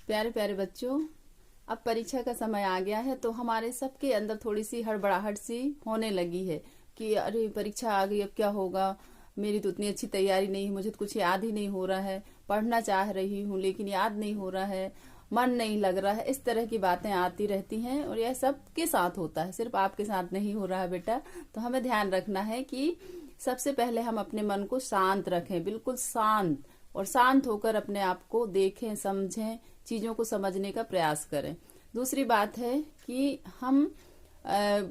प्यारे प्यारे बच्चों, अब परीक्षा का समय आ गया है तो हमारे सबके अंदर थोड़ी सी हड़बड़ाहट सी होने लगी है कि अरे परीक्षा आ गई, अब क्या होगा। मेरी तो उतनी अच्छी तैयारी नहीं, मुझे तो कुछ याद ही नहीं हो रहा है। पढ़ना चाह रही हूँ लेकिन याद नहीं हो रहा है, मन नहीं लग रहा है। इस तरह की बातें आती रहती हैं और यह सबके साथ होता है, सिर्फ आपके साथ नहीं हो रहा है बेटा। तो हमें ध्यान रखना है कि सबसे पहले हम अपने मन को शांत रखें, बिल्कुल शांत, और शांत होकर अपने आप को देखें, समझें, चीजों को समझने का प्रयास करें। दूसरी बात है कि हम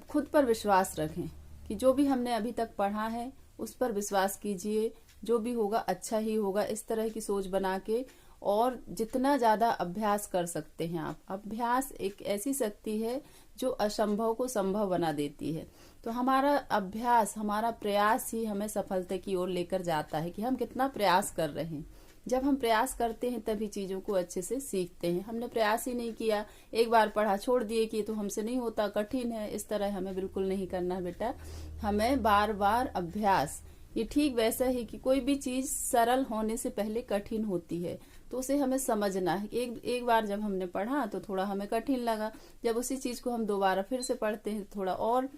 खुद पर विश्वास रखें कि जो भी हमने अभी तक पढ़ा है उस पर विश्वास कीजिए, जो भी होगा अच्छा ही होगा। इस तरह की सोच बना के, और जितना ज्यादा अभ्यास कर सकते हैं आप। अभ्यास एक ऐसी शक्ति है जो असंभव को संभव बना देती है। तो हमारा अभ्यास, हमारा प्रयास ही हमें सफलता की ओर लेकर जाता है कि हम कितना प्रयास कर रहे हैं। जब हम प्रयास करते हैं तभी चीजों को अच्छे से सीखते हैं। हमने प्रयास ही नहीं किया, एक बार पढ़ा छोड़ दिए कि तो हमसे नहीं होता, कठिन है, इस तरह हमें बिल्कुल नहीं करना बेटा। हमें बार बार अभ्यास, ये ठीक वैसा ही कि कोई भी चीज सरल होने से पहले कठिन होती है, तो उसे हमें समझना है। एक बार जब हमने पढ़ा तो थोड़ा हमें कठिन लगा, जब उसी चीज को हम दोबारा फिर से पढ़ते हैं थोड़ा और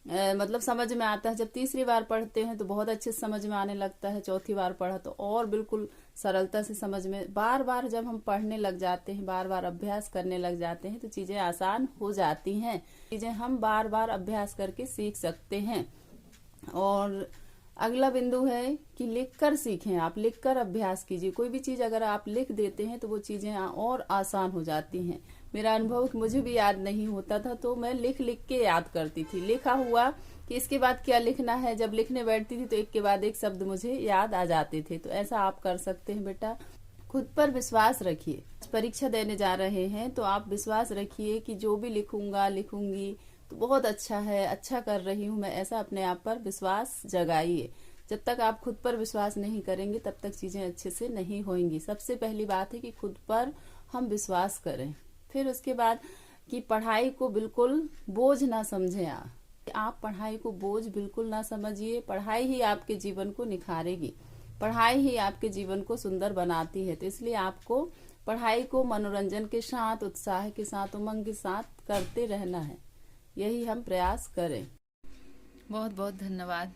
मतलब समझ में आता है। जब तीसरी बार पढ़ते हैं तो बहुत अच्छे से समझ में आने लगता है, चौथी बार पढ़ा तो और बिल्कुल सरलता से समझ में। बार बार जब हम पढ़ने लग जाते हैं, बार बार अभ्यास करने लग जाते हैं तो चीजें आसान हो जाती हैं। चीजें हम बार बार अभ्यास करके सीख सकते हैं। और अगला बिंदु है कि लिखकर सीखें। आप लिखकर अभ्यास कीजिए। कोई भी चीज अगर आप लिख देते हैं तो वो चीजें और आसान हो जाती हैं। मेरा अनुभव, मुझे भी याद नहीं होता था तो मैं लिख लिख के याद करती थी। लिखा हुआ कि इसके बाद क्या लिखना है, जब लिखने बैठती थी तो एक के बाद एक शब्द मुझे याद आ जाते थे। तो ऐसा आप कर सकते हैं बेटा। खुद पर विश्वास रखिए। परीक्षा देने जा रहे हैं तो आप विश्वास रखिए कि जो भी लिखूंगा, लिखूंगी तो बहुत अच्छा है, अच्छा कर रही हूँ मैं, ऐसा अपने आप पर विश्वास जगाइए। जब तक आप खुद पर विश्वास नहीं करेंगे तब तक चीजें अच्छे से नहीं होंगी। सबसे पहली बात है कि खुद पर हम विश्वास करें। फिर उसके बाद कि पढ़ाई को बिल्कुल बोझ ना समझें। आप पढ़ाई को बोझ बिल्कुल ना समझिए। पढ़ाई ही आपके जीवन को निखारेगी, पढ़ाई ही आपके जीवन को सुंदर बनाती है। तो इसलिए आपको पढ़ाई को मनोरंजन के साथ, उत्साह के साथ, उमंग के साथ करते रहना है। यही हम प्रयास करें। बहुत बहुत धन्यवाद।